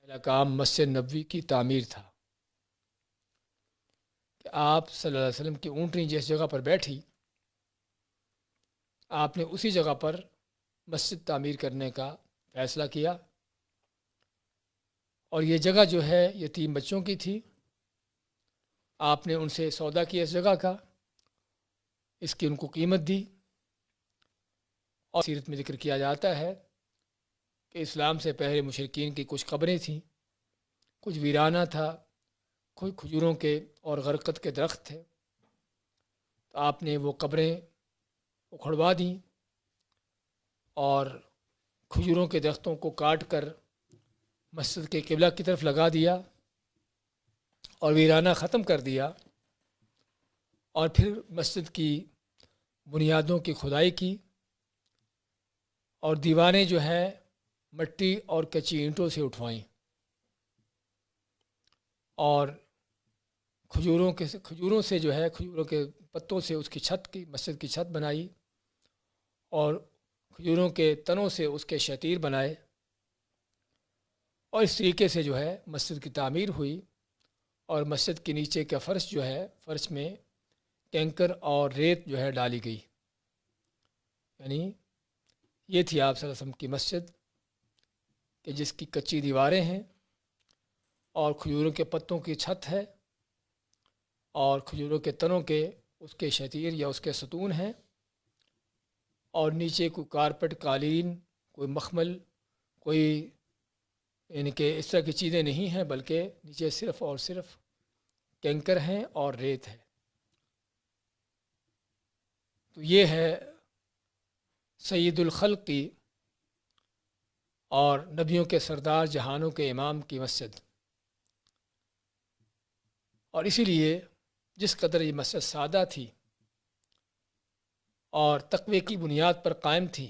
پہلا کام مسجد نبوی کی تعمیر تھا کہ آپ صلی اللہ علیہ وسلم کی اونٹنی جس جگہ پر بیٹھی، آپ نے اسی جگہ پر مسجد تعمیر کرنے کا فیصلہ کیا، اور یہ جگہ جو ہے یتیم بچوں کی تھی۔ آپ نے ان سے سودا کیا اس جگہ کا، اس کی ان کو قیمت دی، اور سیرت میں ذکر کیا جاتا ہے کہ اسلام سے پہلے مشرکین کی کچھ قبریں تھیں، کچھ ویرانہ تھا، کوئی کھجوروں کے اور غرقد کے درخت تھے، تو آپ نے وہ قبریں اکھڑوا دیں اور کھجوروں کے درختوں کو کاٹ کر مسجد کے قبلہ کی طرف لگا دیا اور ویرانہ ختم کر دیا، اور پھر مسجد کی بنیادوں کی کھدائی کی، اور دیواریں جو ہے مٹی اور کچی اینٹوں سے اٹھوائیں، اور کھجوروں سے جو ہے کھجوروں کے پتوں سے اس کی چھت کی مسجد کی چھت بنائی، اور کھجوروں کے تنوں سے اس کے شتیر بنائے، اور اس طریقے سے جو ہے مسجد کی تعمیر ہوئی، اور مسجد کے نیچے کا فرش جو ہے فرش میں کنکر اور ریت جو ہے ڈالی گئی۔ یعنی یہ تھی آپ صلی اللہ علیہ وسلم کی مسجد کہ جس کی کچی دیواریں ہیں اور کھجوروں کے پتوں کی چھت ہے، اور کھجوروں کے تنوں کے اس کے شتیر یا اس کے ستون ہیں، اور نیچے کوئی کارپٹ، قالین، کوئی مخمل، کوئی یعنی کہ اس طرح کی چیزیں نہیں ہیں، بلکہ نیچے صرف اور صرف کنکر ہیں اور ریت ہے۔ تو یہ ہے سید الخلق کی اور نبیوں کے سردار جہانوں کے امام کی مسجد، اور اسی لیے جس قدر یہ مسجد سادہ تھی اور تقوی کی بنیاد پر قائم تھی،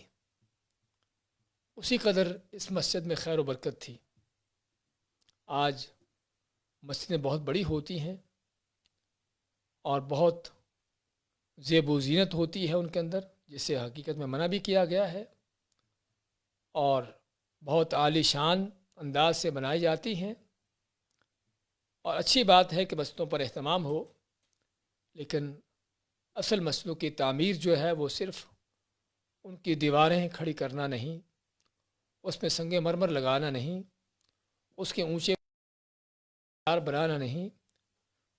اسی قدر اس مسجد میں خیر و برکت تھی۔ آج مسجدیں بہت بڑی ہوتی ہیں اور بہت زیب و زینت ہوتی ہے ان کے اندر، جس سے حقیقت میں منع بھی کیا گیا ہے، اور بہت عالی شان انداز سے بنائی جاتی ہیں، اور اچھی بات ہے کہ مسجدوں پر اہتمام ہو، لیکن اصل مسجدوں کی تعمیر جو ہے وہ صرف ان کی دیواریں کھڑی کرنا نہیں، اس میں سنگ مرمر لگانا نہیں، اس کے اونچے مینار بنانا نہیں،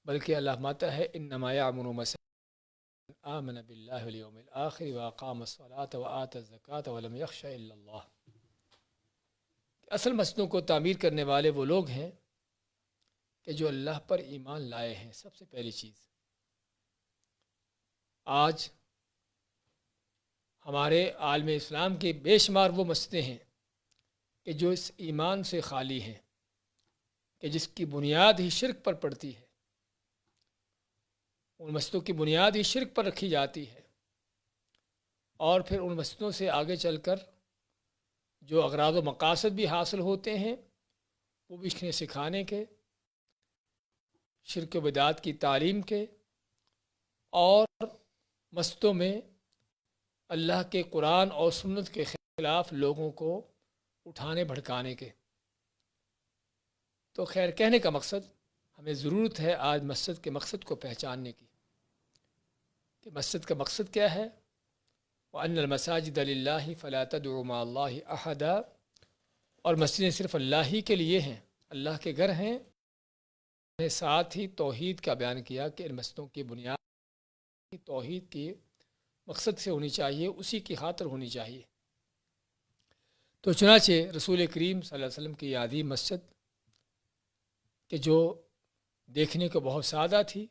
بلکہ اللہ ماتا ہے انما یعمر مساجد آمن باللہ والیوم الآخر واقام الصلاۃ وآت الزکوٰۃ ولم یخش الا اللہ۔ اصل مسجدوں کو تعمیر کرنے والے وہ لوگ ہیں کہ جو اللہ پر ایمان لائے ہیں۔ سب سے پہلی چیز، آج ہمارے عالم اسلام کی بے شمار وہ مسجدیں ہیں کہ جو اس ایمان سے خالی ہیں، کہ جس کی بنیاد ہی شرک پر پڑتی ہے، ان مسجدوں کی بنیاد ہی شرک پر رکھی جاتی ہے، اور پھر ان مسجدوں سے آگے چل کر جو اغراض و مقاصد بھی حاصل ہوتے ہیں وہ بھی انہیں سکھانے کے، شرک و بدعات کی تعلیم کے، اور مسجدوں میں اللہ کے قرآن اور سنت کے خلاف لوگوں کو اٹھانے بھڑکانے کے۔ تو خیر، کہنے کا مقصد، ہمیں ضرورت ہے آج مسجد کے مقصد کو پہچاننے کی کہ مسجد کا مقصد کیا ہے۔ وَأَنَّ الْمَسَاجِدَ لِلَّهِ فَلَا تَدْعُوا مَعَ اللَّهِ أَحَدًا، اور مسجدیں صرف اللہ ہی کے لیے ہیں، اللہ کے گھر ہیں۔ نے ساتھ ہی توحید کا بیان کیا کہ ان مسجدوں کی بنیاد توحید کی مقصد سے ہونی چاہیے، اسی کی خاطر ہونی چاہیے۔ تو چنانچہ رسول کریم صلی اللہ علیہ وسلم کی یادی مسجد کہ جو دیکھنے کو بہت سادہ تھی،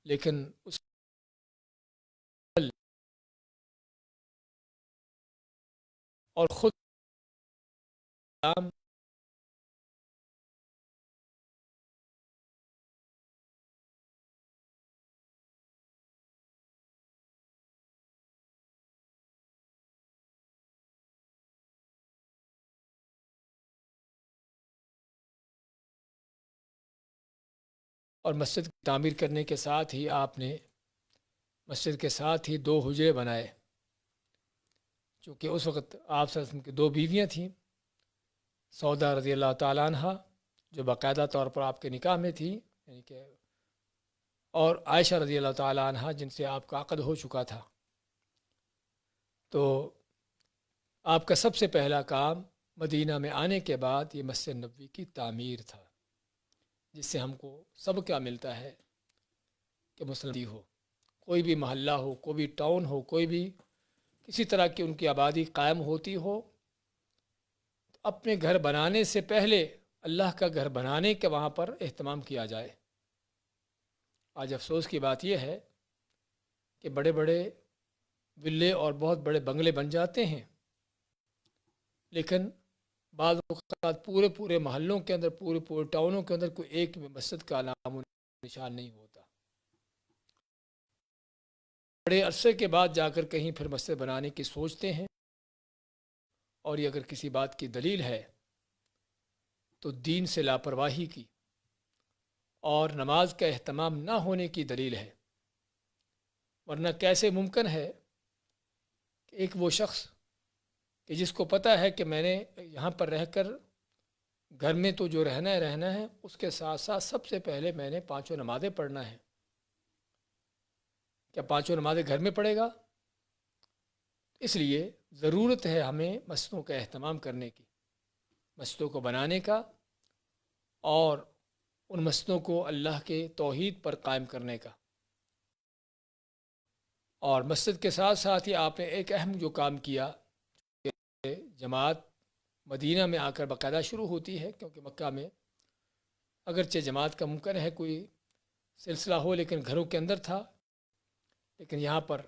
لیکن اس اور خود اور مسجد کی تعمیر کرنے کے ساتھ ہی آپ نے مسجد کے ساتھ ہی 2 حجرے بنائے، چونکہ اس وقت آپ صلی اللہ علیہ وسلم کی 2 بیویاں تھیں، سودا رضی اللہ تعالیٰ عنہ جو باقاعدہ طور پر آپ کے نکاح میں تھی، یعنی کہ اور عائشہ رضی اللہ تعالیٰ عنہ جن سے آپ کا عقد ہو چکا تھا، تو آپ کا سب سے پہلا کام مدینہ میں آنے کے بعد یہ مسجد نبوی کی تعمیر تھا، جس سے ہم کو سب کیا ملتا ہے کہ مسلم ہو، کوئی بھی محلہ ہو، کوئی بھی ٹاؤن ہو، کوئی بھی کسی طرح کی ان کی آبادی قائم ہوتی ہو، تو اپنے گھر بنانے سے پہلے اللہ کا گھر بنانے کے وہاں پر اہتمام کیا جائے۔ آج افسوس کی بات یہ ہے کہ بڑے بڑے ولے اور بہت بڑے بنگلے بن جاتے ہیں، لیکن بعض اوقات پورے پورے محلوں کے اندر، پورے پورے ٹاؤنوں کے اندر کوئی ایک بھی مسجد کا نام و نشان نہیں ہوتا۔ بڑے عرصے کے بعد جا کر کہیں پھر مسجد بنانے کی سوچتے ہیں، اور یہ اگر کسی بات کی دلیل ہے تو دین سے لاپرواہی کی اور نماز کا اہتمام نہ ہونے کی دلیل ہے۔ ورنہ کیسے ممکن ہے کہ ایک وہ شخص کہ جس کو پتہ ہے کہ میں نے یہاں پر رہ کر گھر میں تو جو رہنا ہے، اس کے ساتھ ساتھ سب سے پہلے میں نے 5 نمازیں پڑھنا ہے، کیا 5 نمازیں گھر میں پڑھے گا؟ اس لیے ضرورت ہے ہمیں مسجدوں کا اہتمام کرنے کی، مسجدوں کو بنانے کا، اور ان مسجدوں کو اللہ کے توحید پر قائم کرنے کا۔ اور مسجد کے ساتھ ساتھ ہی آپ نے ایک اہم جو کام کیا، کہ جماعت مدینہ میں آ کر باقاعدہ شروع ہوتی ہے، کیونکہ مکہ میں اگرچہ جماعت کا ممکن ہے کوئی سلسلہ ہو لیکن گھروں کے اندر تھا، لیکن یہاں پر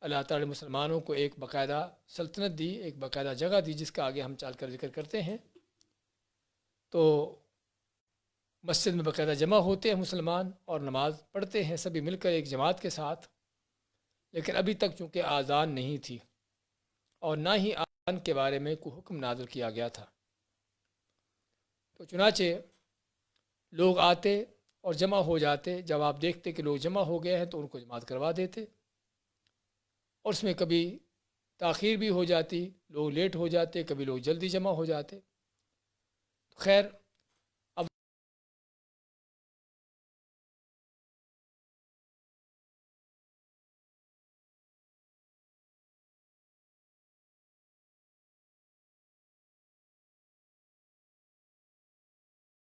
اللہ تعالی مسلمانوں کو ایک باقاعدہ سلطنت دی، ایک باقاعدہ جگہ دی، جس کا آگے ہم چل کر ذکر کرتے ہیں۔ تو مسجد میں باقاعدہ جمع ہوتے ہیں مسلمان اور نماز پڑھتے ہیں سبھی مل کر ایک جماعت کے ساتھ، لیکن ابھی تک چونکہ آذان نہیں تھی اور نہ ہی آذان کے بارے میں کوئی حکم نازل کیا گیا تھا، تو چنانچہ لوگ آتے اور جمع ہو جاتے۔ جب آپ دیکھتے کہ لوگ جمع ہو گئے ہیں تو ان کو جماعت کروا دیتے، اور اس میں کبھی تاخیر بھی ہو جاتی، لوگ لیٹ ہو جاتے، کبھی لوگ جلدی جمع ہو جاتے۔ خیر، اب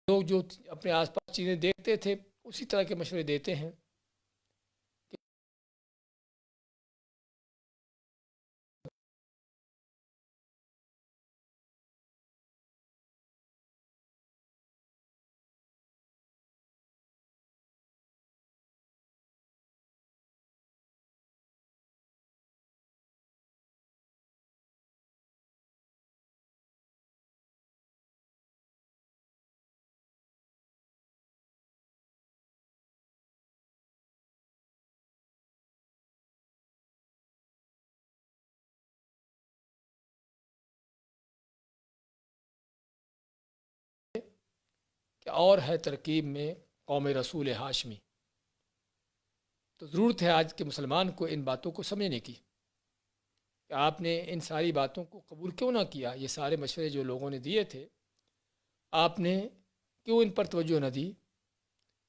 لوگ جو اپنے آس پاس چیزیں دیکھتے تھے اسی طرح کے مشورے دیتے ہیں۔ کہ اور ہے ترکیب میں قوم رسول ہاشمی، تو ضرورت ہے آج کے مسلمان کو ان باتوں کو سمجھنے کی کہ آپ نے ان ساری باتوں کو قبول کیوں نہ کیا۔ یہ سارے مشورے جو لوگوں نے دیے تھے، آپ نے کیوں ان پر توجہ نہ دی؟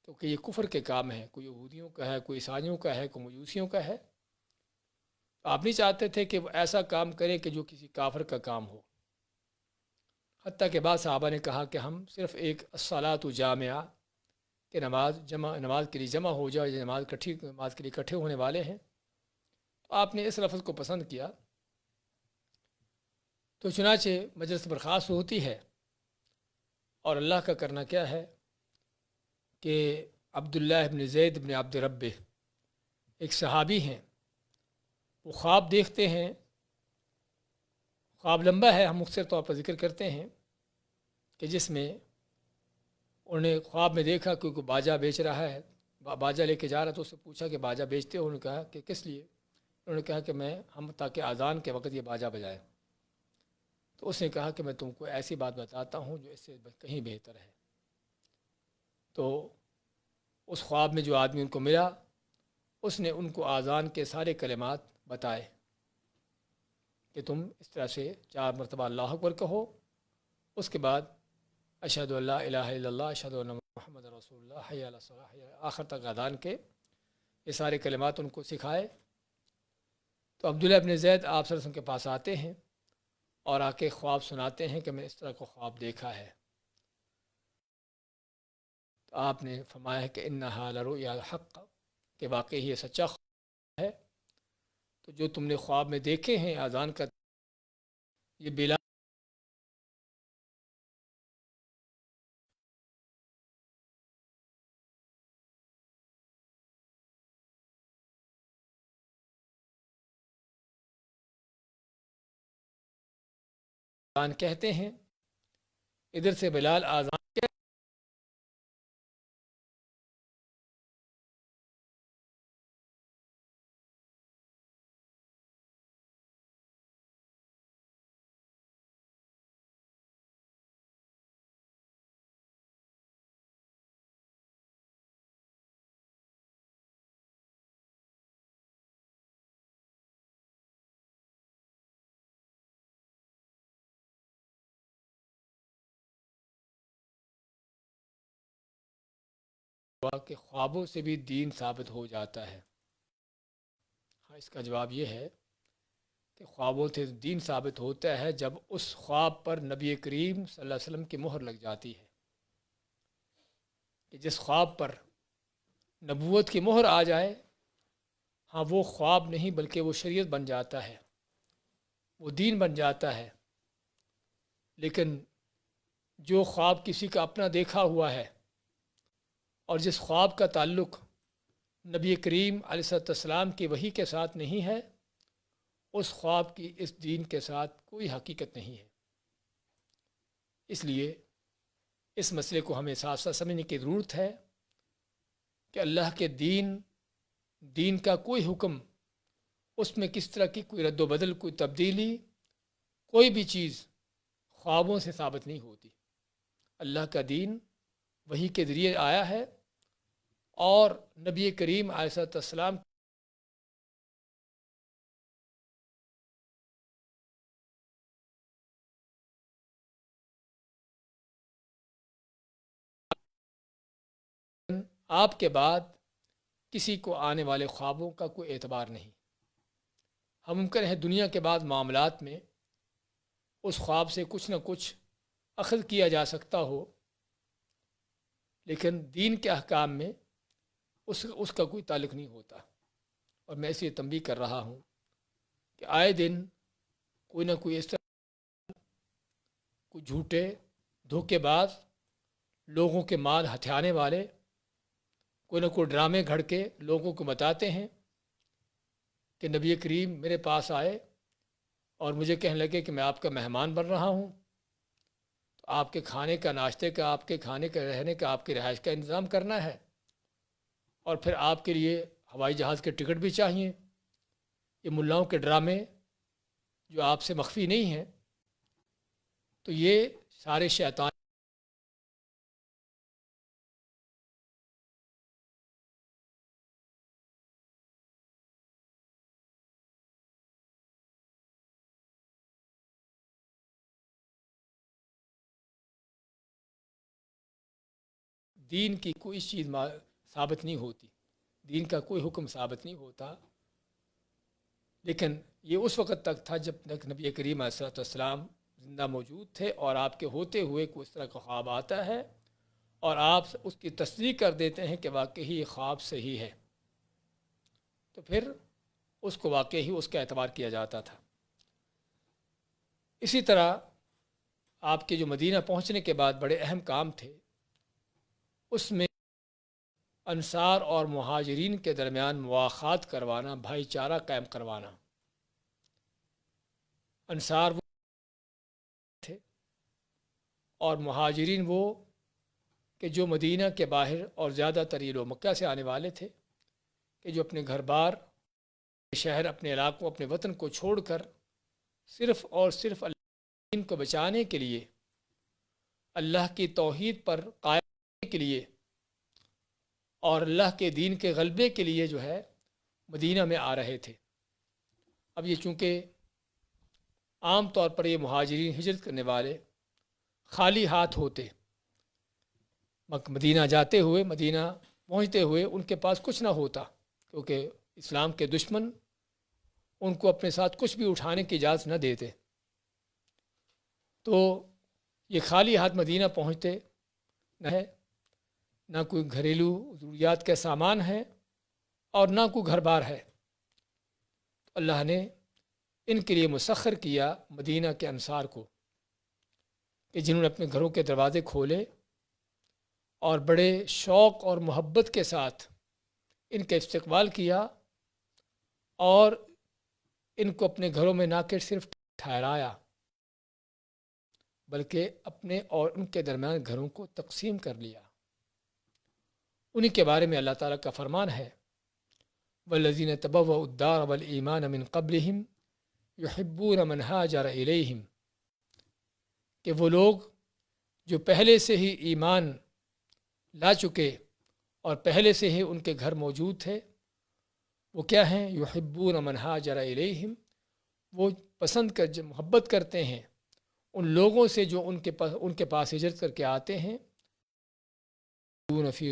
کیونکہ یہ کفر کے کام ہے، کوئی یہودیوں کا ہے، کوئی عیسائیوں کا ہے، کوئی مجوسیوں کا ہے۔ آپ نہیں چاہتے تھے کہ وہ ایسا کام کرے کہ جو کسی کافر کا کام ہو۔ حتیٰ کہ بعض صحابہ نے کہا کہ ہم صرف ایک الصلاۃ جامعہ کہ نماز کے لیے جمع ہو جائے، یا نماز کے لیے اکٹھے ہونے والے ہیں، تو آپ نے اس لفظ کو پسند کیا۔ تو چنانچہ مجلس برخاست ہوتی ہے، اور اللہ کا کرنا کیا ہے کہ عبداللہ ابن زید ابن عبد ربہ ایک صحابی ہیں، وہ خواب دیکھتے ہیں۔ خواب لمبا ہے، ہم مختصر طور پر ذکر کرتے ہیں کہ جس میں انہوں نے خواب میں دیکھا کہ کوئی باجا بیچ رہا ہے، باجا لے کے جا رہا، تو اس سے پوچھا کہ باجا بیچتے ہو؟ انہوں نے کہا کہ کس لیے؟ انہوں نے کہا کہ ہم تاکہ اذان کے وقت یہ باجا بجائے۔ تو اس نے کہا کہ میں تم کو ایسی بات بتاتا ہوں جو اس سے کہیں بہتر ہے۔ تو اس خواب میں جو آدمی ان کو ملا، اس نے ان کو اذان کے سارے کلمات بتائے کہ تم اس طرح سے 4 مرتبہ اللہ اکبر کہو، اس کے بعد اشہد ان لا الہ الا اللہ اشہد ان محمد رسول اللہ حی علی الصلاۃ آخر تک اذان کے یہ سارے کلمات ان کو سکھائے۔ تو عبداللہ ابن زید آپ صلی اللہ علیہ وسلم کے پاس آتے ہیں اور آ کے خواب سناتے ہیں کہ میں اس طرح کو خواب دیکھا ہے۔ تو آپ نے فرمایا کہ انہا لرؤیا الحق، کہ واقعی یہ سچا خواب ہے۔ تو جو تم نے خواب میں دیکھے ہیں اذان کا، یہ بلال اذان کہتے ہیں، ادھر سے بلال اذان ہوا کہ خوابوں سے بھی دین ثابت ہو جاتا ہے۔ ہاں، اس کا جواب یہ ہے کہ خوابوں سے دین ثابت ہوتا ہے جب اس خواب پر نبی کریم صلی اللہ علیہ وسلم کی مہر لگ جاتی ہے، کہ جس خواب پر نبوت کی مہر آ جائے، ہاں وہ خواب نہیں بلکہ وہ شریعت بن جاتا ہے، وہ دین بن جاتا ہے۔ لیکن جو خواب کسی کا اپنا دیکھا ہوا ہے اور جس خواب کا تعلق نبی کریم علیہ السلام کی وحی کے ساتھ نہیں ہے، اس خواب کی اس دین کے ساتھ کوئی حقیقت نہیں ہے۔ اس لیے اس مسئلے کو ہمیں صاف صاف سمجھنے کی ضرورت ہے کہ اللہ کے دین کا کوئی حکم، اس میں کس طرح کی کوئی رد و بدل، کوئی تبدیلی، کوئی بھی چیز خوابوں سے ثابت نہیں ہوتی۔ اللہ کا دین وحی کے ذریعے آیا ہے، اور نبی کریم علیہ السلام آپ کے بعد کسی کو آنے والے خوابوں کا کوئی اعتبار نہیں۔ ہم ممکن ہے دنیا کے بعد معاملات میں اس خواب سے کچھ نہ کچھ اخذ کیا جا سکتا ہو، لیکن دین کے احکام میں اس کا کوئی تعلق نہیں ہوتا۔ اور میں اسے تنبیہ کر رہا ہوں کہ آئے دن کوئی نہ کوئی اس طرح کوئی جھوٹے دھوکے باز، لوگوں کے مال ہتھیانے والے، کوئی نہ کوئی ڈرامے گھڑ کے لوگوں کو بتاتے ہیں کہ نبی کریم میرے پاس آئے اور مجھے کہنے لگے کہ میں آپ کا مہمان بن رہا ہوں، تو آپ کے کھانے کا، ناشتے کا، آپ کے کھانے کا، رہنے کا، آپ کی رہائش کا انتظام کرنا ہے، اور پھر آپ کے لیے ہوائی جہاز کے ٹکٹ بھی چاہیے۔ یہ ملاؤں کے ڈرامے جو آپ سے مخفی نہیں ہیں، تو یہ سارے شیطان دین کی کوئی چیز ثابت نہیں ہوتی، دین کا کوئی حکم ثابت نہیں ہوتا۔ لیکن یہ اس وقت تک تھا جب تک نبی کریم علیہ السلام زندہ موجود تھے، اور آپ کے ہوتے ہوئے کوئی اس طرح کا خواب آتا ہے اور آپ اس کی تصدیق کر دیتے ہیں کہ واقعی یہ خواب صحیح ہے، تو پھر اس کو واقعی اس کا اعتبار کیا جاتا تھا۔ اسی طرح آپ کے جو مدینہ پہنچنے کے بعد بڑے اہم کام تھے، اس میں انصار اور مہاجرین کے درمیان مواخات کروانا، بھائی چارہ قائم کروانا۔ انصار وہ تھے اور مہاجرین وہ کہ جو مدینہ کے باہر، اور زیادہ تر یہ لوگ مکہ سے آنے والے تھے، کہ جو اپنے گھر بار، شہر، اپنے علاقوں، اپنے وطن کو چھوڑ کر صرف اور صرف اللہ کو بچانے کے لیے، اللہ کی توحید پر قائم رہنے کے لیے، اور اللہ کے دین کے غلبے کے لیے جو ہے مدینہ میں آ رہے تھے۔ اب یہ چونکہ عام طور پر یہ مہاجرین، ہجرت کرنے والے، خالی ہاتھ ہوتے، مدینہ جاتے ہوئے، مدینہ پہنچتے ہوئے ان کے پاس کچھ نہ ہوتا، کیونکہ اسلام کے دشمن ان کو اپنے ساتھ کچھ بھی اٹھانے کی اجازت نہ دیتے۔ تو یہ خالی ہاتھ مدینہ پہنچتے نہ ہے، نہ کوئی گھریلو ضروریات کا سامان ہے اور نہ کوئی گھر بار ہے۔ اللہ نے ان کے لیے مسخر کیا مدینہ کے انصار کو، کہ جنہوں نے اپنے گھروں کے دروازے کھولے اور بڑے شوق اور محبت کے ساتھ ان کا استقبال کیا، اور ان کو اپنے گھروں میں نہ کہ صرف ٹھہرایا بلکہ اپنے اور ان کے درمیان گھروں کو تقسیم کر لیا۔ انہی کے بارے میں اللہ تعالیٰ کا فرمان ہے، وَالَّذِينَ تَبَوَّءُوا الدَّارَ وَالْإِيمَانَ مِنْ قَبْلِهِمْ يُحِبُّونَ مَنْ هَاجَرَ إِلَيْهِمْ، کہ وہ لوگ جو پہلے سے ہی ایمان لا چکے اور پہلے سے ہی ان کے گھر موجود تھے، وہ کیا ہیں؟ یحبون من ہاجر الیہم، وہ پسند کر محبت کرتے ہیں ان لوگوں سے جو ان کے پاس ہجرت کر کے آتے ہیں۔ فی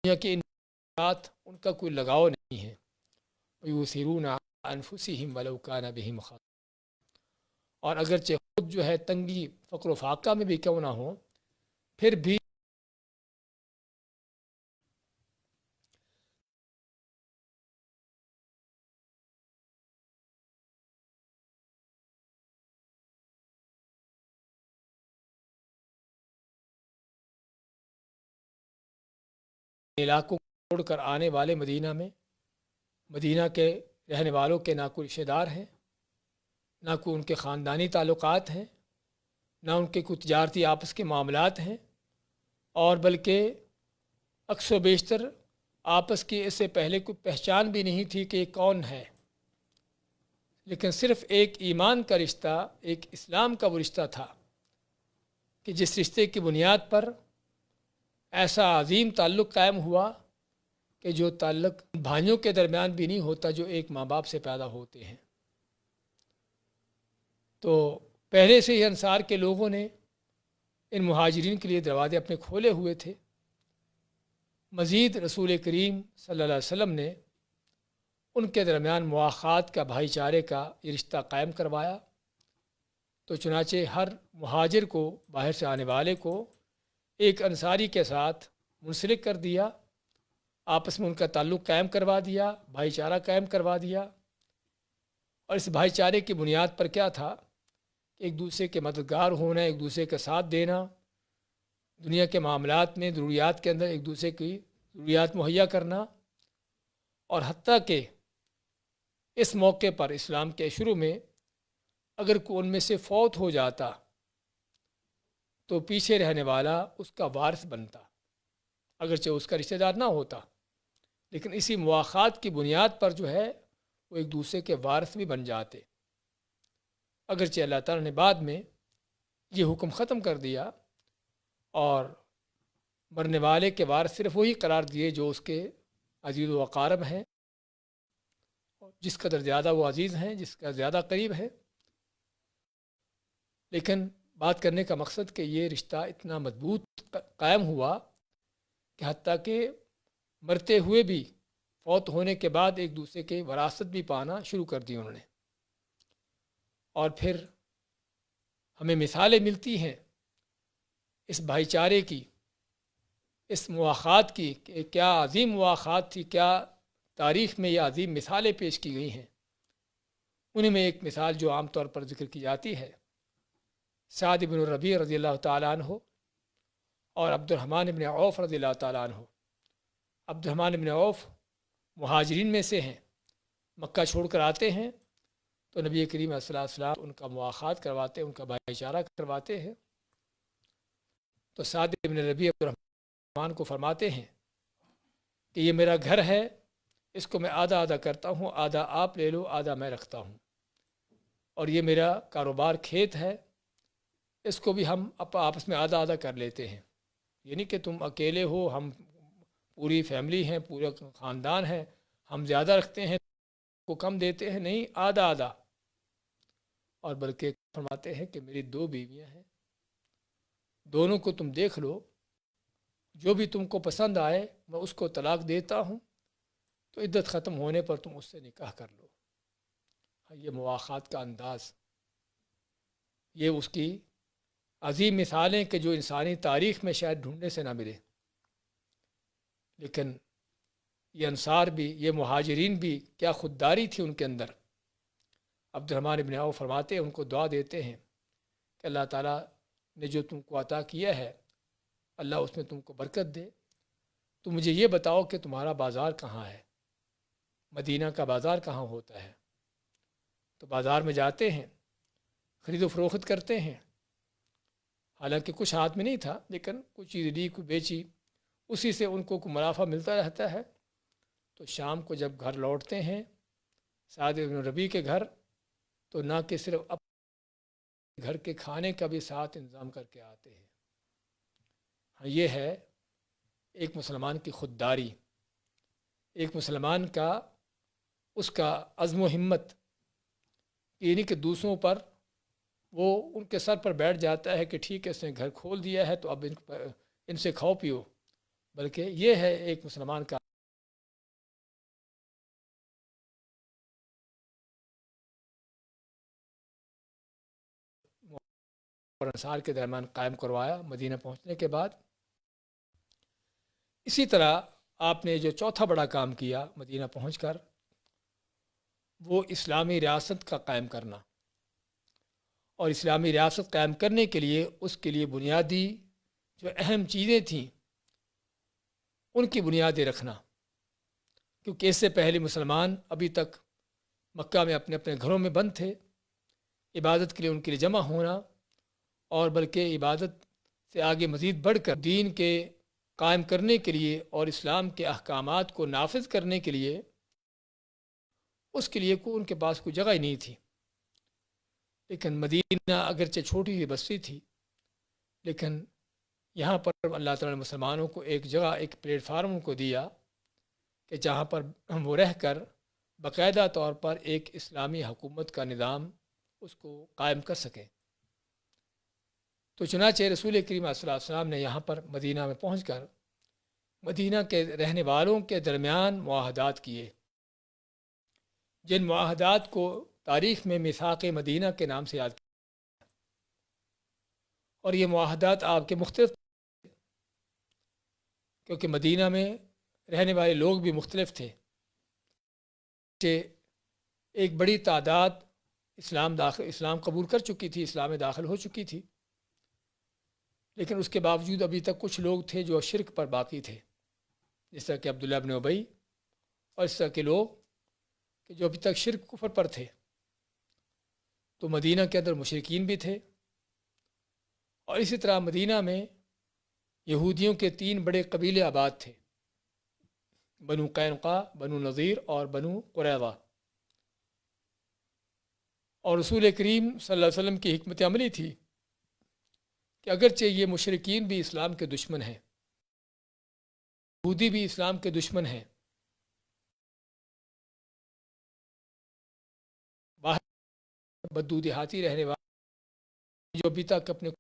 دنیا کے ساتھ ان کا کوئی لگاؤ نہیں ہے، وَيُؤْثِرُونَ عَلَىٰ أَنفُسِهِمْ وَلَوْ كَانَ بِهِمْ خَصَاصَةٌ، اور اگرچہ خود جو ہے تنگی فقر و فاقہ میں بھی کیوں نہ ہو، پھر بھی علاقوں کو چھوڑ کر آنے والے مدینہ میں، مدینہ کے رہنے والوں کے نہ کوئی رشتہ دار ہیں، نہ کوئی ان کے خاندانی تعلقات ہیں، نہ ان کے کوئی تجارتی آپس کے معاملات ہیں، اور بلکہ اکثر و بیشتر آپس کی اس سے پہلے کوئی پہچان بھی نہیں تھی کہ یہ کون ہے، لیکن صرف ایک ایمان کا رشتہ، ایک اسلام کا وہ رشتہ تھا کہ جس رشتے کی بنیاد پر ایسا عظیم تعلق قائم ہوا کہ جو تعلق بھائیوں کے درمیان بھی نہیں ہوتا جو ایک ماں باپ سے پیدا ہوتے ہیں۔ تو پہلے سے ہی انصار کے لوگوں نے ان مہاجرین کے لیے دروازے اپنے کھولے ہوئے تھے۔ مزید رسول کریم صلی اللہ علیہ وسلم نے ان کے درمیان مواخات کا، بھائی چارے کا یہ رشتہ قائم کروایا۔ تو چنانچہ ہر مہاجر کو، باہر سے آنے والے کو ایک انصاری کے ساتھ منسلک کر دیا، آپس میں ان کا تعلق قائم کروا دیا، بھائی چارہ قائم کروا دیا۔ اور اس بھائی چارے کی بنیاد پر کیا تھا؟ ایک دوسرے کے مددگار ہونا، ایک دوسرے کا ساتھ دینا، دنیا کے معاملات میں، ضروریات کے اندر ایک دوسرے کی ضروریات مہیا کرنا، اور حتیٰ کہ اس موقع پر اسلام کے شروع میں اگر کوئی ان میں سے فوت ہو جاتا تو پیچھے رہنے والا اس کا وارث بنتا، اگرچہ اس کا رشتہ دار نہ ہوتا، لیکن اسی مواخات کی بنیاد پر جو ہے وہ ایک دوسرے کے وارث بھی بن جاتے۔ اگرچہ اللہ تعالیٰ نے بعد میں یہ حکم ختم کر دیا اور مرنے والے کے وارث صرف وہی قرار دیے جو اس کے عزیز و اقارب ہیں، جس قدر زیادہ وہ عزیز ہیں، جس کا زیادہ قریب ہے۔ لیکن بات کرنے کا مقصد کہ یہ رشتہ اتنا مضبوط قائم ہوا کہ حتیٰ کہ مرتے ہوئے بھی، فوت ہونے کے بعد ایک دوسرے کے وراثت بھی پانا شروع کر دی انہوں نے۔ اور پھر ہمیں مثالیں ملتی ہیں اس بھائی چارے کی، اس مواخات کی، کہ کیا عظیم مواخات تھی، کیا تاریخ میں یہ عظیم مثالیں پیش کی گئی ہیں۔ انہیں میں ایک مثال جو عام طور پر ذکر کی جاتی ہے، سعد بن الربیع رضی اللہ تعالیٰ عنہ اور عبد الرحمن بن عوف رضی اللہ تعالیٰ عنہ۔ عبد الرحمن بن عوف مہاجرین میں سے ہیں، مکہ چھوڑ کر آتے ہیں تو نبی کریم صلی اللہ علیہ وسلم ان کا مواخات کرواتے، ان کا بھائی چارہ کرواتے ہیں۔ تو سعد بن ربیع عبد الرحمن کو فرماتے ہیں کہ یہ میرا گھر ہے، اس کو میں آدھا آدھا کرتا ہوں، آدھا آپ لے لو، آدھا میں رکھتا ہوں، اور یہ میرا کاروبار کھیت ہے، اس کو بھی ہم آپس میں آدھا آدھا کر لیتے ہیں، یعنی کہ تم اکیلے ہو، ہم پوری فیملی ہیں، پورا خاندان ہے، ہم زیادہ رکھتے ہیں کو کم دیتے ہیں، نہیں، آدھا آدھا۔ اور بلکہ فرماتے ہیں کہ میری 2 بیویاں ہیں، دونوں کو تم دیکھ لو، جو بھی تم کو پسند آئے میں اس کو طلاق دیتا ہوں، تو عدت ختم ہونے پر تم اس سے نکاح کر لو۔ یہ مواخات کا انداز، یہ اس کی عظیم مثالیں کہ جو انسانی تاریخ میں شاید ڈھونڈنے سے نہ ملے۔ لیکن یہ انصار بھی، یہ مہاجرین بھی، کیا خودداری تھی ان کے اندر۔ عبد الرحمن بن عوف فرماتے ہیں، ان کو دعا دیتے ہیں کہ اللہ تعالیٰ نے جو تم کو عطا کیا ہے، اللہ اس میں تم کو برکت دے۔ تو مجھے یہ بتاؤ کہ تمہارا بازار کہاں ہے، مدینہ کا بازار کہاں ہوتا ہے؟ تو بازار میں جاتے ہیں، خرید و فروخت کرتے ہیں، حالانکہ کچھ ہاتھ میں نہیں تھا، لیکن کچھ چیز لی، کوئی بیچی، اسی سے ان کو منافع ملتا رہتا ہے۔ تو شام کو جب گھر لوٹتے ہیں سعد بن ربیع کے گھر، تو نہ کہ صرف اپنے گھر کے کھانے کا بھی ساتھ انتظام کر کے آتے ہیں۔ ہاں، یہ ہے ایک مسلمان کی خودداری، ایک مسلمان کا اس کا عزم و ہمت، یعنی کہ دوسروں پر وہ ان کے سر پر بیٹھ جاتا ہے کہ ٹھیک ہے اس نے گھر کھول دیا ہے تو اب ان سے کھاؤ پیو، بلکہ یہ ہے ایک مسلمان کا اور انصار کے درمیان قائم کروایا مدینہ پہنچنے کے بعد۔ اسی طرح آپ نے جو چوتھا بڑا کام کیا مدینہ پہنچ کر، وہ اسلامی ریاست کا قائم کرنا، اور اسلامی ریاست قائم کرنے کے لیے اس کے لیے بنیادی جو اہم چیزیں تھیں ان کی بنیادیں رکھنا، کیونکہ اس سے پہلے مسلمان ابھی تک مکہ میں اپنے اپنے گھروں میں بند تھے، عبادت کے لیے ان کے لیے جمع ہونا، اور بلکہ عبادت سے آگے مزید بڑھ کر دین کے قائم کرنے کے لیے اور اسلام کے احکامات کو نافذ کرنے کے لیے، اس کے لیے ان کے پاس کوئی جگہ ہی نہیں تھی۔ لیکن مدینہ اگرچہ چھوٹی سی بستی تھی، لیکن یہاں پر اللہ تعالیٰ نے مسلمانوں کو ایک جگہ، ایک پلیٹ فارم کو دیا کہ جہاں پر وہ رہ کر باقاعدہ طور پر ایک اسلامی حکومت کا نظام اس کو قائم کر سکیں۔ تو چنانچہ رسول کریم صلی اللہ علیہ وسلم نے یہاں پر مدینہ میں پہنچ کر مدینہ کے رہنے والوں کے درمیان معاہدات کیے، جن معاہدات کو تاریخ میں میثاق مدینہ کے نام سے یاد کیا، اور یہ معاہدات آپ کے مختلف، کیونکہ مدینہ میں رہنے والے لوگ بھی مختلف تھے، ایک بڑی تعداد اسلام قبول کر چکی تھی، اسلام میں داخل ہو چکی تھی، لیکن اس کے باوجود ابھی تک کچھ لوگ تھے جو شرک پر باقی تھے، جس طرح کہ عبداللہ بن ابی اور اس طرح کے لوگ کہ جو ابھی تک شرک کفر پر تھے۔ تو مدینہ کے اندر مشرکین بھی تھے، اور اسی طرح مدینہ میں یہودیوں کے 3 بڑے قبیلے آباد تھے، بنو قینقاع، بنو نذیر اور بنو قریظہ۔ اور رسول کریم صلی اللہ علیہ وسلم کی حکمت عملی تھی کہ اگرچہ یہ مشرکین بھی اسلام کے دشمن ہیں، یہودی بھی اسلام کے دشمن ہیں، باہر بدو دیہاتی رہنے والے جو ابھی تک اپنے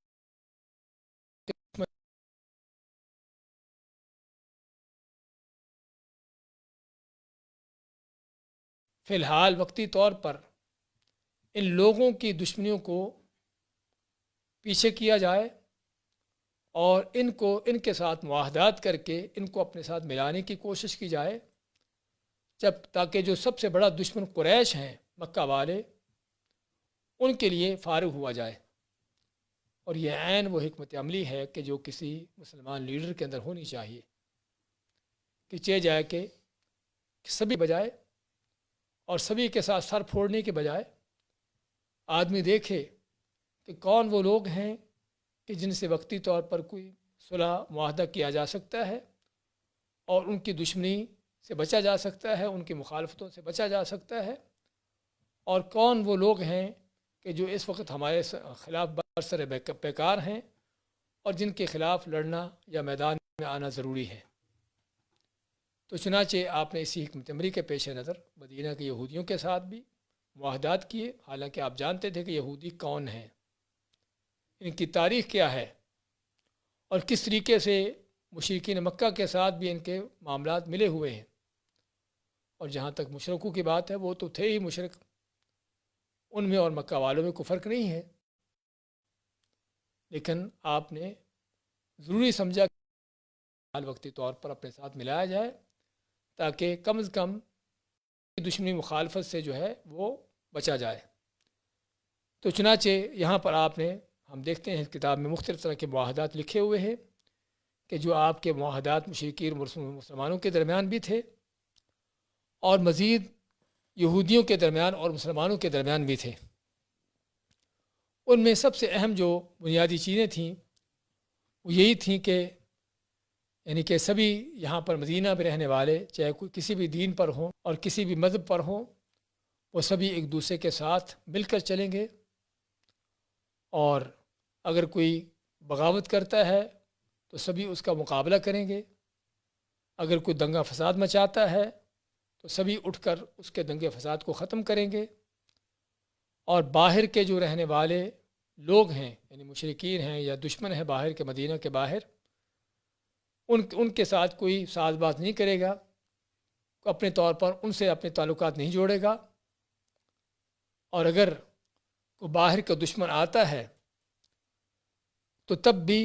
فی الحال وقتی طور پر ان لوگوں کی دشمنیوں کو پیچھے کیا جائے اور ان کے ساتھ معاہدات کر کے ان کو اپنے ساتھ ملانے کی کوشش کی جائے، تاکہ جو سب سے بڑا دشمن قریش ہیں مکہ والے، ان کے لیے فارغ ہوا جائے۔ اور یہ عین وہ حکمت عملی ہے کہ جو کسی مسلمان لیڈر کے اندر ہونی چاہیے، کہ چاہے جائے کہ سبھی بجائے اور سبھی کے ساتھ سر پھوڑنے کے بجائے آدمی دیکھے کہ کون وہ لوگ ہیں کہ جن سے وقتی طور پر کوئی صلح معاہدہ کیا جا سکتا ہے اور ان کی دشمنی سے بچا جا سکتا ہے، ان کی مخالفتوں سے بچا جا سکتا ہے، اور کون وہ لوگ ہیں کہ جو اس وقت ہمارے خلاف برسر پیکار ہیں اور جن کے خلاف لڑنا یا میدان میں آنا ضروری ہے۔ تو چنانچہ آپ نے اسی حکمت عملی کے پیش نظر مدینہ کے یہودیوں کے ساتھ بھی معاہدات کیے، حالانکہ آپ جانتے تھے کہ یہودی کون ہیں، ان کی تاریخ کیا ہے، اور کس طریقے سے مشرکین مکہ کے ساتھ بھی ان کے معاملات ملے ہوئے ہیں۔ اور جہاں تک مشرکوں کی بات ہے، وہ تو تھے ہی مشرک، ان میں اور مکہ والوں میں کوئی فرق نہیں ہے، لیکن آپ نے ضروری سمجھا کہ حال وقتی طور پر اپنے ساتھ ملایا جائے تاکہ کم از کم دشمنی مخالفت سے جو ہے وہ بچا جائے۔ تو چنانچہ یہاں پر آپ نے، ہم دیکھتے ہیں اس کتاب میں مختلف طرح کے معاہدات لکھے ہوئے ہیں کہ جو آپ کے معاہدات مشرکین مسلمانوں کے درمیان بھی تھے اور مزید یہودیوں کے درمیان اور مسلمانوں کے درمیان بھی تھے۔ ان میں سب سے اہم جو بنیادی چیزیں تھیں وہ یہی تھیں کہ یعنی کہ سبھی یہاں پر مدینہ میں رہنے والے، چاہے کوئی کسی بھی دین پر ہوں اور کسی بھی مذہب پر ہوں، وہ سبھی ایک دوسرے کے ساتھ مل کر چلیں گے، اور اگر کوئی بغاوت کرتا ہے تو سبھی اس کا مقابلہ کریں گے، اگر کوئی دنگا فساد مچاتا ہے تو سبھی اٹھ کر اس کے دنگے فساد کو ختم کریں گے، اور باہر کے جو رہنے والے لوگ ہیں، یعنی مشرکین ہیں یا دشمن ہیں باہر کے، مدینہ کے باہر، ان کے ساتھ کوئی ساز باز نہیں کرے گا، اپنے طور پر ان سے اپنے تعلقات نہیں جوڑے گا، اور اگر کوئی باہر کا دشمن آتا ہے تو تب بھی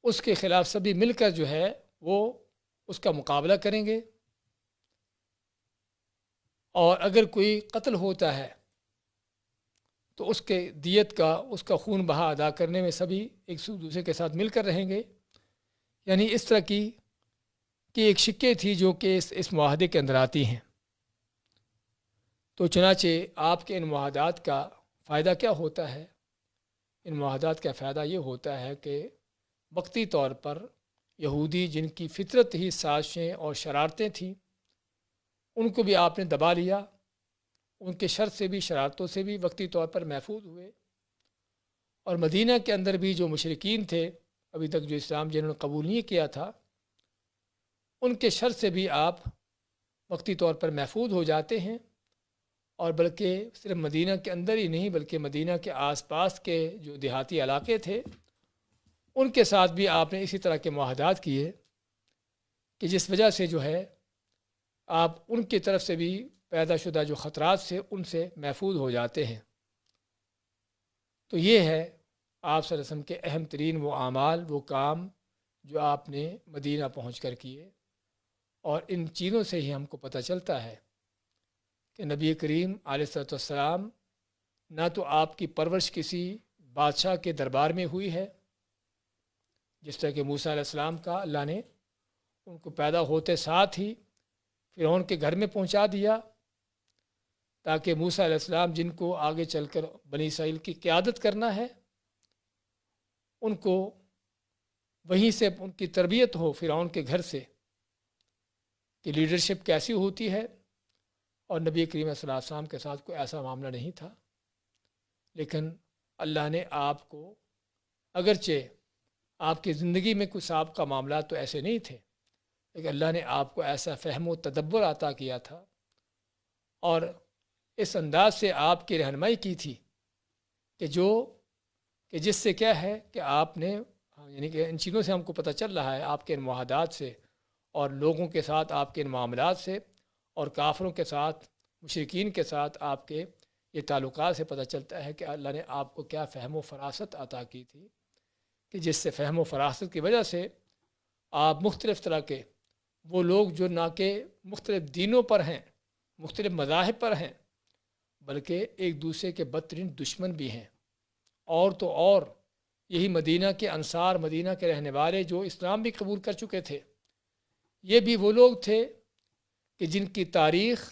اس کے خلاف سبھی مل کر جو ہے وہ اس کا مقابلہ کریں گے، اور اگر کوئی قتل ہوتا ہے تو اس کے دیت کا، اس کا خون بہا ادا کرنے میں سبھی ایک دوسرے کے ساتھ مل کر رہیں گے۔ یعنی اس طرح کی ایک شکے تھی جو کہ اس معاہدے کے اندر آتی ہیں۔ تو چنانچہ آپ کے ان معاہدات کا فائدہ کیا ہوتا ہے؟ ان معاہدات کا فائدہ یہ ہوتا ہے کہ وقتی طور پر یہودی جن کی فطرت ہی سازشیں اور شرارتیں تھیں، ان کو بھی آپ نے دبا لیا، ان کے شر سے بھی، شرارتوں سے بھی وقتی طور پر محفوظ ہوئے، اور مدینہ کے اندر بھی جو مشرکین تھے ابھی تک جو اسلام جنہوں نے قبول نہیں کیا تھا، ان کے شر سے بھی آپ وقتی طور پر محفوظ ہو جاتے ہیں، اور بلکہ صرف مدینہ کے اندر ہی نہیں بلکہ مدینہ کے آس پاس کے جو دیہاتی علاقے تھے ان کے ساتھ بھی آپ نے اسی طرح کے معاہدات کیے کہ جس وجہ سے جو ہے آپ ان کی طرف سے بھی پیدا شدہ جو خطرات سے ان سے محفوظ ہو جاتے ہیں۔ تو یہ ہے آپ صلی اللہ علیہ وسلم کے اہم ترین وہ اعمال، وہ کام جو آپ نے مدینہ پہنچ کر کیے، اور ان چیزوں سے ہی ہم کو پتہ چلتا ہے کہ نبی کریم علیہ السلام نہ تو آپ کی پرورش کسی بادشاہ کے دربار میں ہوئی ہے، جس طرح کہ موسیٰ علیہ السلام کا اللہ نے ان کو پیدا ہوتے ساتھ ہی فرعون کے گھر میں پہنچا دیا، تاکہ موسیٰ علیہ السلام جن کو آگے چل کر بنی اسرائیل کی قیادت کرنا ہے، ان کو وہیں سے ان کی تربیت ہو فرعون کے گھر سے کہ لیڈرشپ کیسی ہوتی ہے۔ اور نبی کریم صلی اللہ علیہ وسلم کے ساتھ کوئی ایسا معاملہ نہیں تھا، لیکن اللہ نے آپ کو، اگرچہ آپ کی زندگی میں کوئی سابقہ معاملات تو ایسے نہیں تھے، لیکن اللہ نے آپ کو ایسا فہم و تدبر عطا کیا تھا، اور اس انداز سے آپ کی رہنمائی کی تھی کہ جس سے کیا ہے کہ آپ نے، یعنی کہ ان چیزوں سے ہم کو پتہ چل رہا ہے آپ کے ان معاہدات سے اور لوگوں کے ساتھ آپ کے ان معاملات سے اور کافروں کے ساتھ، مشرکین کے ساتھ آپ کے یہ تعلقات سے پتہ چلتا ہے کہ اللہ نے آپ کو کیا فہم و فراست عطا کی تھی، کہ جس سے فہم و فراست کی وجہ سے آپ مختلف طرح کے وہ لوگ جو نہ کہ مختلف دینوں پر ہیں، مختلف مذاہب پر ہیں، بلکہ ایک دوسرے کے بدترین دشمن بھی ہیں، اور تو اور یہی مدینہ کے انصار، مدینہ کے رہنے والے جو اسلام بھی قبول کر چکے تھے، یہ بھی وہ لوگ تھے کہ جن کی تاریخ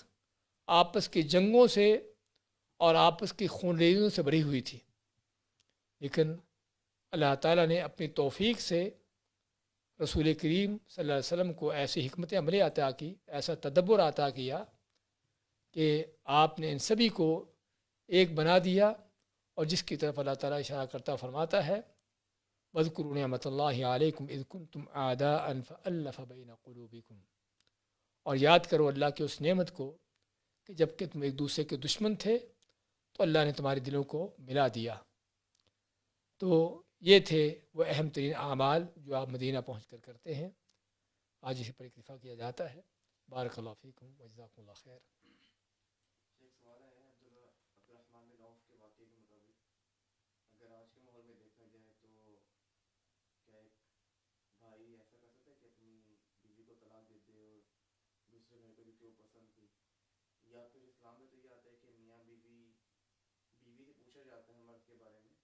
آپس کی جنگوں سے اور آپس کی خون ریزیوں سے بھری ہوئی تھی، لیکن اللہ تعالیٰ نے اپنی توفیق سے رسول کریم صلی اللہ علیہ وسلم کو ایسی حکمت عملی عطا کی، ایسا تدبر عطا کیا کہ آپ نے ان سبھی کو ایک بنا دیا، اور جس کی طرف اللہ تعالیٰ اشارہ کرتا فرماتا ہے وَاذْكُرُوا نِعْمَتَ اللَّهِ عَلَيْكُمْ إِذْ كُنْتُمْ أَعْدَاءً فَأَلَّفَ بَيْنَ قُلُوبِكُمْ، اور یاد کرو اللہ کی اس نعمت کو کہ جب کہ تم ایک دوسرے کے دشمن تھے تو اللہ نے تمہارے دلوں کو ملا دیا۔ تو یہ تھے وہ اہم ترین اعمال جو آپ مدینہ پہنچ کر کرتے ہیں۔ آج اسی پر اکتفا کیا جاتا ہے۔ بارک اللہ فیکم و جزاکم اللہ خیر۔ ایک سوال ہے عبد الرحمن بن عوف کے واقعے کے مطابق، اگر آج کے ماحول میں دیکھا جائے تو کیا ایک بھائی ایسا کر سکتا ہے کہ اپنی بیوی کو طلاق دے دے اور دوسرے بھائی کو بھی کیوں پسند تھی؟ یا پھر اسلام میں تو یہ آتا ہے کہ میاں بیوی سے پوچھا جاتا ہے مرد کے بارے میں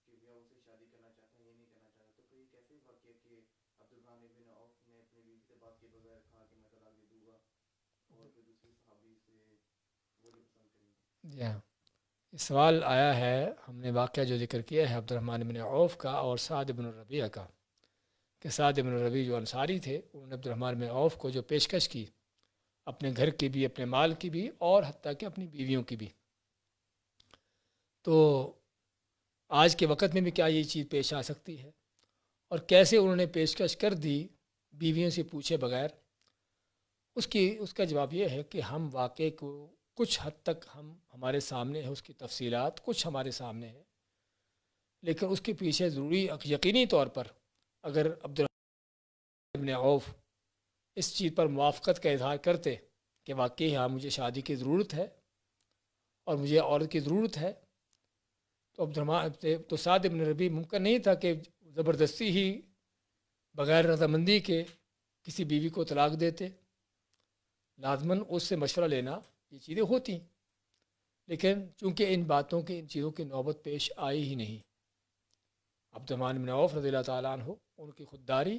کہ کیا وہ اسے شادی کرنا چاہتا ہے یا نہیں کرنا چاہتا، تو کوئی کیسے واقعہ کہ عبد الرحمن بن عوف نے اپنی بیوی سے بات کیے بغیر کہا کہ میں طلاق دے دوں گا، اور پھر دوسری صحابی سے وہ جو پسند کریں گے؟ جی ہاں، یہ سوال آیا ہے، ہم نے واقعہ جو ذکر کیا ہے عبد الرحمن بن عوف کا اور سعد بن الربیع کا، کہ سعد بن الربیع جو انصاری تھے انہوں نے عبد الرحمن بن عوف کو جو پیشکش کی اپنے گھر کی بھی، اپنے مال کی بھی، اور حتیٰ کہ اپنی بیویوں کی بھی، تو آج کے وقت میں بھی کیا یہ چیز پیش آ سکتی ہے؟ اور کیسے انہوں نے پیشکش کر دی بیویوں سے پوچھے بغیر؟ اس کا جواب یہ ہے کہ ہم واقعے کو کچھ حد تک ہمارے سامنے ہے، اس کی تفصیلات کچھ ہمارے سامنے ہے، لیکن اس کے پیچھے ضروری یقینی طور پر اگر عبد الرحمن بن عوف اس چیز پر موافقت کا اظہار کرتے کہ واقعی ہاں مجھے شادی کی ضرورت ہے اور مجھے عورت کی ضرورت ہے، تو تو سعد بن ربیع ممکن نہیں تھا کہ زبردستی ہی بغیر رضامندی کے کسی بیوی کو طلاق دیتے، لازماً اس سے مشورہ لینا یہ چیزیں ہوتی، لیکن چونکہ ان باتوں کی، ان چیزوں کی نوبت پیش آئی ہی نہیں۔ عبد الرحمن بن عوف رضی اللہ تعالیٰ عنہ ان کی خودداری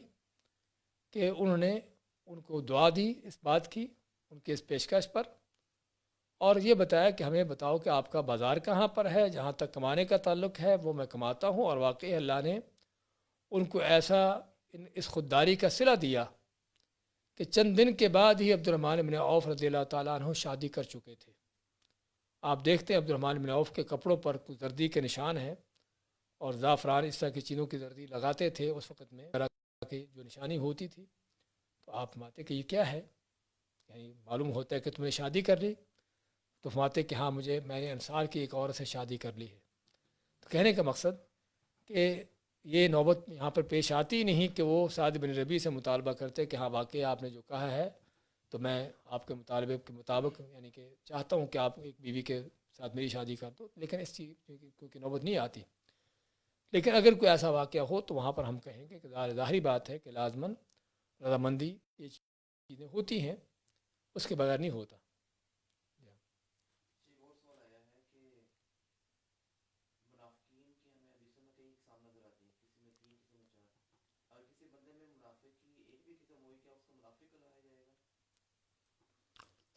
کہ انہوں نے ان کو دعا دی اس بات کی، ان کے اس پیشکش پر، اور یہ بتایا کہ ہمیں بتاؤ کہ آپ کا بازار کہاں پر ہے، جہاں تک کمانے کا تعلق ہے وہ میں کماتا ہوں، اور واقعی اللہ نے ان کو ایسا اس خودداری کا صلہ دیا کہ چند دن کے بعد ہی عبد الرحمن بن عوف رضی اللہ تعالیٰ عنہ شادی کر چکے تھے۔ آپ دیکھتے ہیں عبد الرحمن بن عوف کے کپڑوں پر کچھ زردی کے نشان ہیں، اور زعفران اس طرح کی چیزوں کی زردی لگاتے تھے اس وقت میں، کی جو نشانی ہوتی تھی، تو آپ فرماتے کہ یہ کیا ہے، یعنی معلوم ہوتا ہے کہ تم نے شادی کر لی، تو فرماتے کہ ہاں میں نے انصار کی ایک عورت سے شادی کر لی ہے۔ تو کہنے کا مقصد کہ یہ نوبت یہاں پر پیش آتی ہی نہیں کہ وہ سعد بن ربیع سے مطالبہ کرتے کہ ہاں واقعی آپ نے جو کہا ہے تو میں آپ کے مطالبے کے مطابق یعنی کہ چاہتا ہوں کہ آپ ایک بیوی کے ساتھ میری شادی کر دو، لیکن اس چیز کیونکہ نوبت نہیں آتی۔ لیکن اگر کوئی ایسا واقعہ ہو تو وہاں پر ہم کہیں گے کہ ظاہری بات ہے کہ لازماً رضامندی یہ چیزیں ہوتی ہیں، اس کے بغیر نہیں ہوتا۔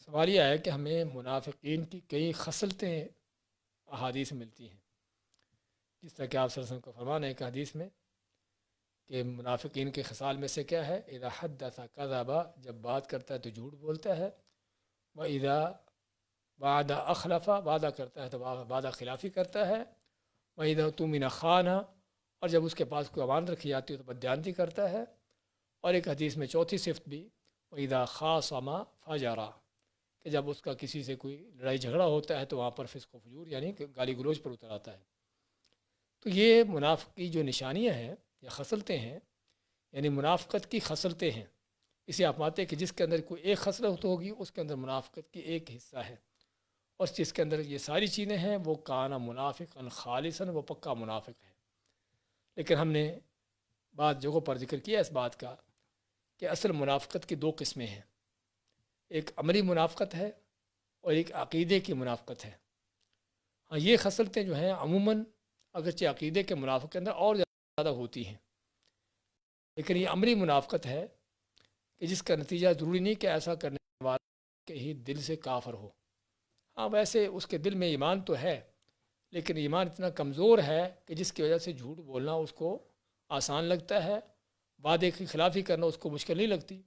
سوال یہ ہے کہ ہمیں منافقین کی کئی خصلتیں احادیث میں ملتی ہیں، جس طرح کہ آپ صلی اللہ علیہ وسلم کا فرمان ہے ایک حدیث میں کہ منافقین کے خصال میں سے کیا ہے، اذا حدث کذب، جب بات کرتا ہے تو جھوٹ بولتا ہے، واذا وعد اخلف، وعدہ کرتا ہے تو وعدہ خلافی کرتا ہے، واذا اؤتمن خان، اور جب اس کے پاس کوئی امان رکھی جاتی ہے تو بددیانتی کرتا ہے، اور ایک حدیث میں چوتھی صفت بھی واذا خاصم فجر، کہ جب اس کا کسی سے کوئی لڑائی جھگڑا ہوتا ہے تو وہاں پر فسق و فجور یعنی کہ گالی گلوچ پر اتر آتا ہے۔ تو یہ منافق کی جو نشانیاں ہیں یا خصلتیں ہیں، یعنی منافقت کی خصلتیں ہیں، اسے آپ مانتے ہیں کہ جس کے اندر کوئی ایک خصلت ہوگی اس کے اندر منافقت کی ایک حصہ ہے، اور جس کے اندر یہ ساری چیزیں ہیں وہ کانا منافقا خالصا، وہ پکا منافق ہے۔ لیکن ہم نے بعض جگہوں پر ذکر کیا اس بات کا کہ اصل منافقت کی دو قسمیں ہیں، ایک عملی منافقت ہے اور ایک عقیدے کی منافقت ہے۔ ہاں یہ خصلتیں جو ہیں عموماً اگرچہ عقیدے کے منافق کے اندر اور زیادہ ہوتی ہیں، لیکن یہ عملی منافقت ہے کہ جس کا نتیجہ ضروری نہیں کہ ایسا کرنے والے کے ہی دل سے کافر ہو۔ ہاں ویسے اس کے دل میں ایمان تو ہے، لیکن ایمان اتنا کمزور ہے کہ جس کی وجہ سے جھوٹ بولنا اس کو آسان لگتا ہے، وعدے کی خلافی کرنا اس کو مشکل نہیں لگتی،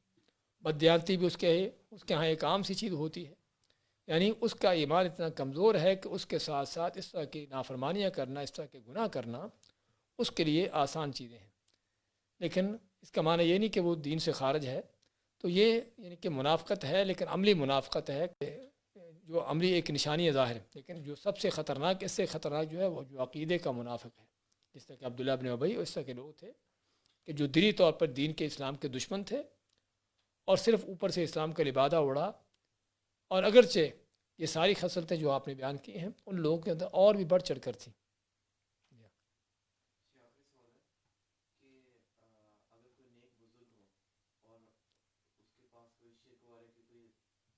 بددیانتی بھی اس کے ہاں ایک عام سی چیز ہوتی ہے۔ یعنی اس کا ایمان اتنا کمزور ہے کہ اس کے ساتھ ساتھ اس طرح کی نافرمانیاں کرنا، اس طرح کے گناہ کرنا اس کے لیے آسان چیزیں ہیں، لیکن اس کا معنی یہ نہیں کہ وہ دین سے خارج ہے، تو یہ یعنی کہ منافقت ہے، لیکن عملی منافقت ہے، کہ جو عملی ایک نشانی ظاہر ہے، لیکن جو سب سے خطرناک، اس سے خطرناک جو ہے وہ جو عقیدے کا منافق ہے، جس طرح کہ عبداللہ ابن ابی اور اس طرح کے لوگ تھے کہ جو دلی طور پر دین کے اسلام کے دشمن تھے اور صرف اوپر سے اسلام کا لبادہ اڑا. اور اگرچہ یہ ساری خصلتیں جو آپ نے بیان کی ہیں ان لوگوں کے اندر اور بھی بڑھ چڑھ کر تھیں. یہ آخری سوال ہے کہ اگر کوئی نیک بزرگ ہو اور اس کے پاس کوئی شرک والے کی کوئی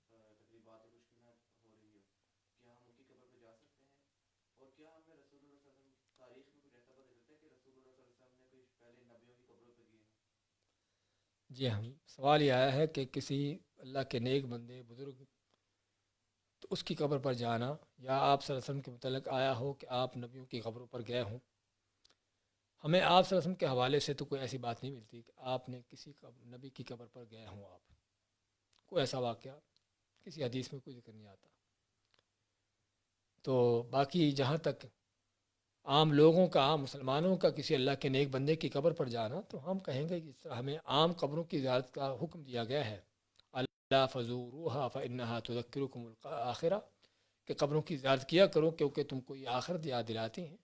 تقریبات یا کچھ بھی نہ ہو رہی ہو، کیا ہم ان کی قبر پہ جا سکتے ہیں؟ اور کیا ہمیں رسول اللہ صلی اللہ علیہ وسلم تاریخ میں کچھ ایسا پتہ چلتا ہے کہ رسول اللہ صلی اللہ علیہ وسلم نے کوئی پہلے نبیوں کی قبروں پہ گئے ہیں؟ جی ہاں، سوال یہ آیا ہے کہ کسی اللہ کے نیک بندے بزرگ تو اس کی قبر پر جانا، یا آپ صلی اللہ علیہ وسلم کے متعلق آیا ہو کہ آپ نبیوں کی قبروں پر گئے ہوں. ہمیں آپ صلی اللہ علیہ وسلم کے حوالے سے تو کوئی ایسی بات نہیں ملتی کہ آپ نے کسی نبی کی قبر پر گئے ہوں. آپ کوئی ایسا واقعہ کسی حدیث میں کوئی ذکر نہیں آتا. تو باقی جہاں تک عام لوگوں کا، عام مسلمانوں کا کسی اللہ کے نیک بندے کی قبر پر جانا، تو ہم کہیں گے کہ اس طرح ہمیں عام قبروں کی زیارت کا حکم دیا گیا ہے، اللہ فزوروہا فانہا تذکرکم الآخرہ، کہ قبروں کی زیارت کیا کرو کیونکہ تم کو یہ آخرت یاد دلاتی ہیں.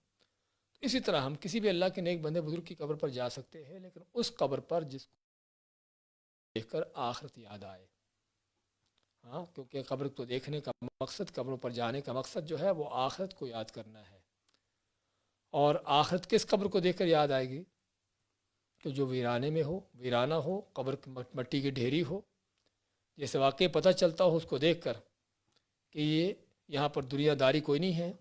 اسی طرح ہم کسی بھی اللہ کے نیک بندے بزرگ کی قبر پر جا سکتے ہیں، لیکن اس قبر پر جس کو دیکھ کر آخرت یاد آئے. ہاں، کیونکہ قبر کو دیکھنے کا مقصد، قبروں پر جانے کا مقصد جو ہے وہ آخرت کو یاد کرنا ہے. اور آخرت کس قبر کو دیکھ کر یاد آئے گی؟ کہ جو ویرانے میں ہو، ویرانہ ہو، قبر مٹی کی ڈھیری ہو، جیسے واقعی پتہ چلتا ہو اس کو دیکھ کر کہ یہ یہاں پر دنیا داری کوئی نہیں ہے،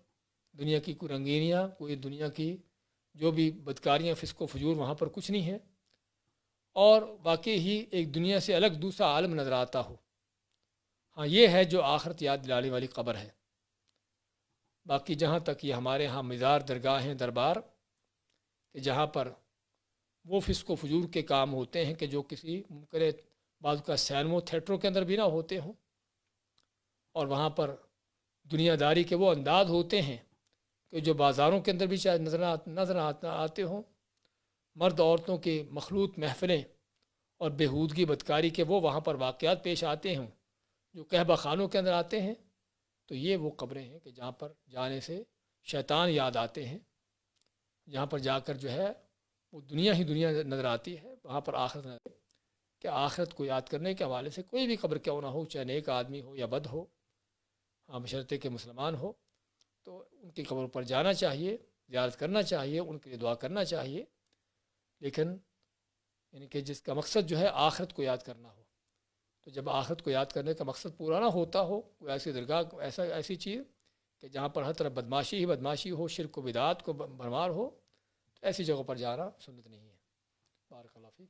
دنیا کی کوئی رنگینیاں، کوئی دنیا کی جو بھی بدکاریاں، فسق و فجور وہاں پر کچھ نہیں ہے، اور واقعی ہی ایک دنیا سے الگ دوسرا عالم نظر آتا ہو. ہاں، یہ ہے جو آخرت یاد دلانے والی قبر ہے. باقی جہاں تک یہ ہمارے ہاں مزار، درگاہیں، دربار، کہ جہاں پر وہ فسق و فجور کے کام ہوتے ہیں کہ جو کسی منکر بعض کا سینموں تھیٹروں کے اندر بھی نہ ہوتے ہوں، اور وہاں پر دنیا داری کے وہ انداز ہوتے ہیں کہ جو بازاروں کے اندر بھی شاید نظر آتے ہوں، مرد عورتوں کے مخلوط محفلیں اور بےہودگی بدکاری کے وہ وہاں پر واقعات پیش آتے ہوں جو کہبہ خانوں کے اندر آتے ہیں. تو یہ وہ قبریں ہیں کہ جہاں پر جانے سے شیطان یاد آتے ہیں، جہاں پر جا کر جو ہے وہ دنیا ہی دنیا نظر آتی ہے، وہاں پر آخرت نظر. کہ آخرت کو یاد کرنے کے حوالے سے کوئی بھی قبر کیوں نہ ہو، چاہے نیک آدمی ہو یا بد ہو، ہاں بشرطے کہ مسلمان ہو، تو ان کی قبر پر جانا چاہیے، زیارت کرنا چاہیے، ان کے لیے دعا کرنا چاہیے. لیکن یعنی کہ جس کا مقصد جو ہے آخرت کو یاد کرنا ہو، تو جب آخرت کو یاد کرنے کا مقصد پورا نہ ہوتا ہو، کوئی ایسی درگاہ، ایسی چیز کہ جہاں پر ہر طرف بدماشی ہی بدماشی ہو، شرک و بدعات کو بھرمار ہو، تو ایسی جگہوں پر جانا سنت نہیں ہے. بارک اللہ فیک.